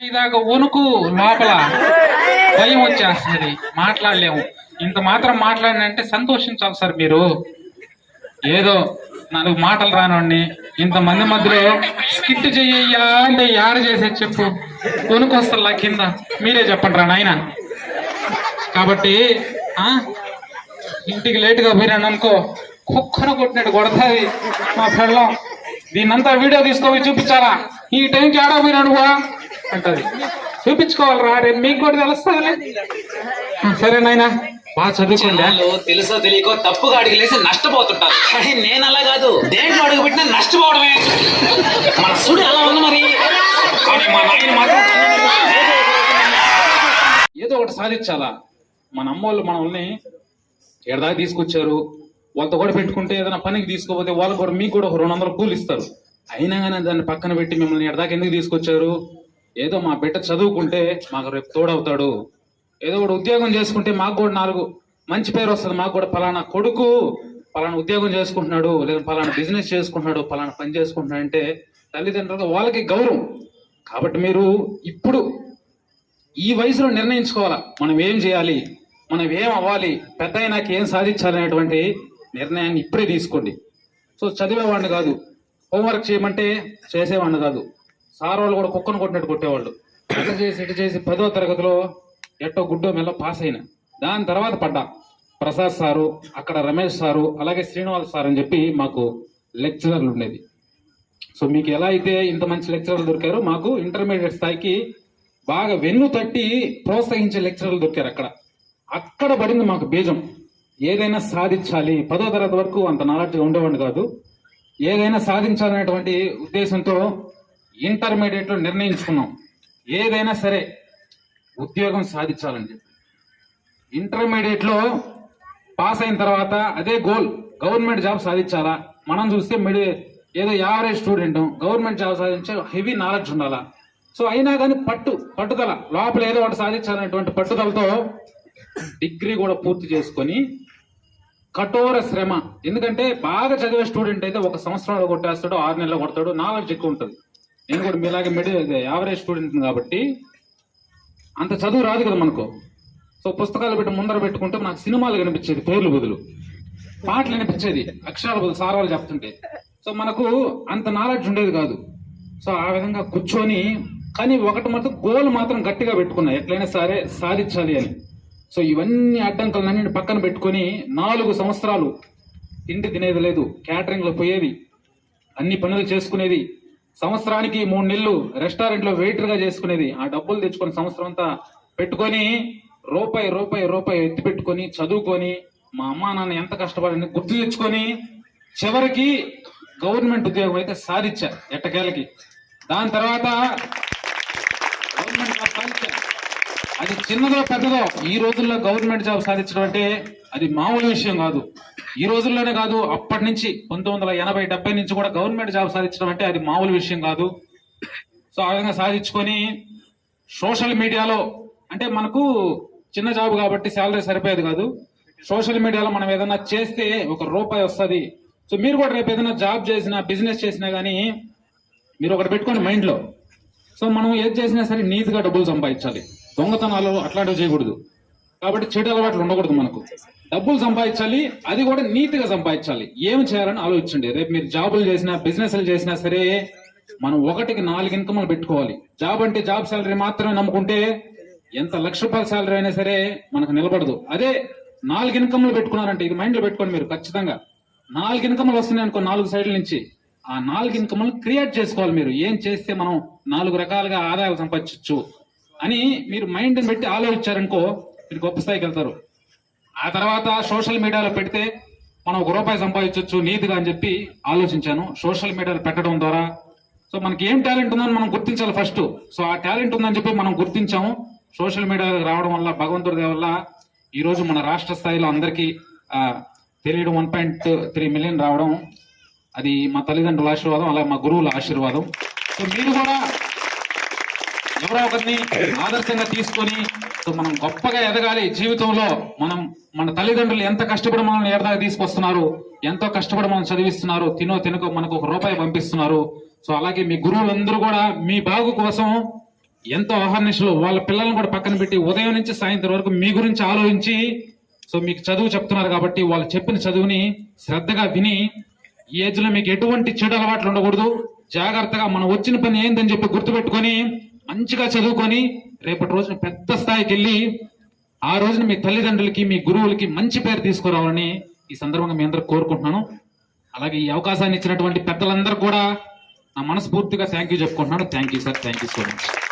ఇదాకా వణుకు లోపల భయం వచ్చేస్తుంది, మాట్లాడలేము. ఇంత మాత్రం మాట్లాడినంటే సంతోషించాలి సార్. మీరు ఏదో నాలుగు మాటలు రానండి ఇంతమంది మధ్యలో స్కిట్ చెయ్యా అంటే యాడ చేసేది చెప్పు, వణుకు వస్తా కింద. మీరే చెప్పండి రా నాయన. కాబట్టి ఇంటికి లేటుగా పోయినాను అనుకో, కుక్కన కొట్టినట్టు కొడతాది మా పిల్లం. దీన్నంతా వీడియో తీసుకోవి చూపించాలా, ఈ టైంకి ఆడా పోయినాడు అంటది. చూపించుకోవాలరా, రేపు మీకు కూడా తెలుస్తుందిలే. సరే నాయనా, బాగా చదువుకోండి. తెలుసో తెలియకో తప్పుగా అడిగిలేసి నష్టపోతుంటారు. కానీ నేను అలా కాదు, దేంట్లో అడుగు పెట్టినా నష్టపోవడమే. మన సుడి అలా ఉంది మరి. కానీ మా నాయన మాత్రం ఏదో ఒకటి సాధించాలా. మన అమ్మోళ్ళు మనల్ని ఎడదాకా తీసుకొచ్చారు, వాళ్ళతో కూడా పెట్టుకుంటే ఏదైనా పనికి తీసుకోపోతే వాళ్ళు కూడా మీకు కూడా 200 కూలి ఇస్తారు. అయినా కానీ దాన్ని పక్కన పెట్టి మిమ్మల్ని ఎడదాకా ఎందుకు తీసుకొచ్చారు? ఏదో మా బిడ్డ చదువుకుంటే మాకు రేపు తోడవుతాడు, ఏదో ఒకటి ఉద్యోగం చేసుకుంటే మాకు కూడా 4 మంచి పేరు వస్తుంది. మాకు కూడా పలానా కొడుకు పలానా ఉద్యోగం చేసుకుంటున్నాడు, లేదా పలానా బిజినెస్ చేసుకుంటున్నాడు, పలానా పని చేసుకుంటున్నాడు అంటే తల్లిదండ్రులుగా వాళ్ళకి గౌరవం. కాబట్టి మీరు ఇప్పుడు ఈ వయసులో నిర్ణయించుకోవాలా, మనం ఏం చేయాలి, మనం ఏం అవ్వాలి, పెద్ద అయినాక ఏం సాధించాలనేటువంటి నిర్ణయాన్ని ఇప్పుడే తీసుకోండి. సో చదివేవాడిని కాదు, హోంవర్క్ చేయమంటే చేసేవాడిని కాదు. సార్ వాళ్ళు కూడా కుక్కను కొట్టినట్టు కొట్టేవాళ్ళు. అట్లా చేసి ఇటు చేసి 10వ తరగతిలో ఎట్టో గుడ్డో మెల్ల పాస్ అయినా. దాని తర్వాత పడ్డా ప్రసాద్ సారు, అక్కడ రమేష్ సారు, అలాగే శ్రీనివాస్ సార్ అని చెప్పి మాకు లెక్చరర్లు ఉండేది. సో మీకు ఎలా అయితే ఇంత మంచి లెక్చరర్లు దొరికారో, మాకు ఇంటర్మీడియట్ స్థాయికి బాగా వెన్ను తట్టి ప్రోత్సహించే లెక్చరర్లు దొరికారు. అక్కడ పడింది మాకు బీజం. ఏదైనా సాధించాలి, 10వ తరగతి వరకు అంత నాలెడ్జ్గా ఉండేవాడిని కాదు. ఏదైనా సాధించాలనేటువంటి ఉద్దేశంతో ఇంటర్మీడియట్లో నిర్ణయించుకున్నాం, ఏదైనా సరే ఉద్యోగం సాధించాలని చెప్పి. ఇంటర్మీడియట్లో పాస్ అయిన తర్వాత అదే గోల్, గవర్నమెంట్ జాబ్ సాధించాలా. మనం చూస్తే ఏదో యావరేజ్ స్టూడెంట్, గవర్నమెంట్ జాబ్ సాధించే హెవీ నాలెడ్జ్ ఉండాలా. సో అయినా కానీ పట్టుదల లోపల ఏదో ఒకటి సాధించాలనేటువంటి పట్టుదలతో డిగ్రీ కూడా పూర్తి చేసుకొని కఠోర శ్రమ. ఎందుకంటే బాగా చదివే స్టూడెంట్ అయితే 1 సంవత్సరంలో కొట్టేస్తాడు, 6 నెలల్లో కొడతాడు, నాలెడ్జ్ ఎక్కువ ఉంటుంది. నేను కూడా మీలాగే యావరేజ్ స్టూడెంట్ కాబట్టి అంత చదువు రాదు కదా మనకు. సో పుస్తకాలు పెట్టి ముందర పెట్టుకుంటే నాకు సినిమాలు కనిపించేది, పేర్లు బదులు పాటలు కనిపించేది, అక్షరాల బదులు సార్ వాళ్ళు చెప్తుంటే. సో మనకు అంత నాలెడ్జ్ ఉండేది కాదు. సో ఆ విధంగా కూర్చొని, కానీ ఒకటి మాత్రం గోల్ మాత్రం గట్టిగా పెట్టుకున్నా, ఎట్లయినా సరే సాధించాలి అని. సో ఇవన్నీ అడ్డంకులన్నీ పక్కన పెట్టుకొని 4 సంవత్సరాలు తిండి తినేది లేదు, క్యాటరింగ్లో పోయేది, అన్ని పనులు చేసుకునేది. సంవత్సరానికి 3 నెలలు రెస్టారెంట్లో వెయిటర్గా చేసుకునేది. ఆ డబ్బులు తెచ్చుకొని సంవత్సరం అంతా పెట్టుకొని రూపాయి ఎత్తి పెట్టుకొని చదువుకొని మా అమ్మా నాన్న ఎంత కష్టపడని గుర్తు తెచ్చుకొని చివరికి గవర్నమెంట్ ఉద్యోగం అయితే సాధించా ఎట్టకేలకి. దాని తర్వాత గవర్నమెంట్ జాబ్ సాధించా. అది చిన్నదో పెద్దదో, ఈ రోజుల్లో గవర్నమెంట్ జాబ్ సాధించడం అంటే అది మామూలు విషయం కాదు. ఈ రోజుల్లోనే కాదు, అప్పటి నుంచి 1980-70 నుంచి కూడా గవర్నమెంట్ జాబ్ సాధించడం అంటే అది మామూలు విషయం కాదు. సో ఆ విధంగా సాధించుకొని సోషల్ మీడియాలో, అంటే మనకు చిన్న జాబ్ కాబట్టి శాలరీ సరిపోయేది కాదు. సోషల్ మీడియాలో మనం ఏదైనా చేస్తే ₹1 వస్తుంది. సో మీరు కూడా రేపు ఏదైనా జాబ్ చేసినా, బిజినెస్ చేసినా కానీ మీరు ఒకటి పెట్టుకోండి మైండ్లో. సో మనం ఏది చేసినా సరే నీతిగా డబ్బులు సంపాదించాలి, దొంగతనాలు అట్లాంటివి చేయకూడదు. కాబట్టి చెడు అలవాట్లు ఉండకూడదు. మనకు డబ్బులు సంపాదించాలి, అది కూడా నీతిగా సంపాదించాలి. ఏం చేయాలని ఆలోచించండి. రేపు మీరు జాబులు చేసినా, బిజినెస్లు చేసినా సరే మనం 1కి 4 ఇన్కమ్లు పెట్టుకోవాలి. జాబ్ అంటే జాబ్ శాలరీ మాత్రమే నమ్ముకుంటే ఎంత ₹1,00,000 శాలరీ అయినా సరే మనకు నిలబడదు. అదే 4 ఇన్కమ్లు పెట్టుకున్నారంటే, ఇది మైండ్లో పెట్టుకోండి మీరు ఖచ్చితంగా. 4 ఇన్కమ్లు వస్తున్నాయి అనుకో 4 సైడ్ల నుంచి, ఆ 4 ఇన్కమ్లు క్రియేట్ చేసుకోవాలి. మీరు ఏం చేస్తే మనం 4 రకాలుగా ఆదాయాలు సంపాదించవచ్చు అని మీరు మైండ్ పెట్టి ఆలోచించారనుకో, మీరు గొప్ప స్థాయికి వెళ్తారు. ఆ తర్వాత సోషల్ మీడియాలో పెడితే మనం ₹1 సంపాదించవచ్చు నీతిగా అని చెప్పి ఆలోచించాను. సోషల్ మీడియాలో పెట్టడం ద్వారా సో మనకి ఏం టాలెంట్ ఉందని మనం గుర్తించాలి ఫస్ట్. సో ఆ టాలెంట్ ఉందని చెప్పి మనం గుర్తించాము. సోషల్ మీడియాలో రావడం వల్ల, భగవంతుడి దయ వల్ల ఈరోజు మన రాష్ట్ర స్థాయిలో అందరికీ తెలియడం, 1.3 మిలియన్ రావడం, అది మా తల్లిదండ్రుల ఆశీర్వాదం, అలాగే మా గురువుల ఆశీర్వాదం. సో మీరు కూడా ఎవరో ఒకరిని ఆదర్శంగా తీసుకొని సో మనం గొప్పగా ఎదగాలి జీవితంలో. మన తల్లిదండ్రులు ఎంత కష్టపడి మనల్ని ఎడదాకా తీసుకొస్తున్నారు, ఎంతో కష్టపడి మనం చదివిస్తున్నారు, తినకో మనకు ₹1 పంపిస్తున్నారు. సో అలాగే మీ గురువులందరూ కూడా మీ బాగు కోసం ఎంతో అహర్నిశలు వాళ్ళ పిల్లల్ని కూడా పక్కన పెట్టి ఉదయం నుంచి సాయంత్రం వరకు మీ గురించి ఆలోచించి సో మీకు చదువు చెప్తున్నారు కాబట్టి వాళ్ళు చెప్పిన చదువుని శ్రద్ధగా విని ఈ ఏజ్ లో మీకు ఎటువంటి చెడు అలవాట్లు ఉండకూడదు. జాగ్రత్తగా మనం వచ్చిన పని ఏందని చెప్పి గుర్తుపెట్టుకొని మంచిగా చదువుకొని రేపటి రోజున పెద్ద స్థాయికి వెళ్ళి ఆ రోజున మీ తల్లిదండ్రులకి మీ గురువులకి మంచి పేరు తీసుకురావాలని ఈ సందర్భంగా మీ అందరూ కోరుకుంటున్నాను. అలాగే ఈ అవకాశాన్ని ఇచ్చినటువంటి పెద్దలందరూ కూడా నా మనస్ఫూర్తిగా థ్యాంక్ యూ చెప్పుకుంటున్నాను. Thank you sir, thank you so much.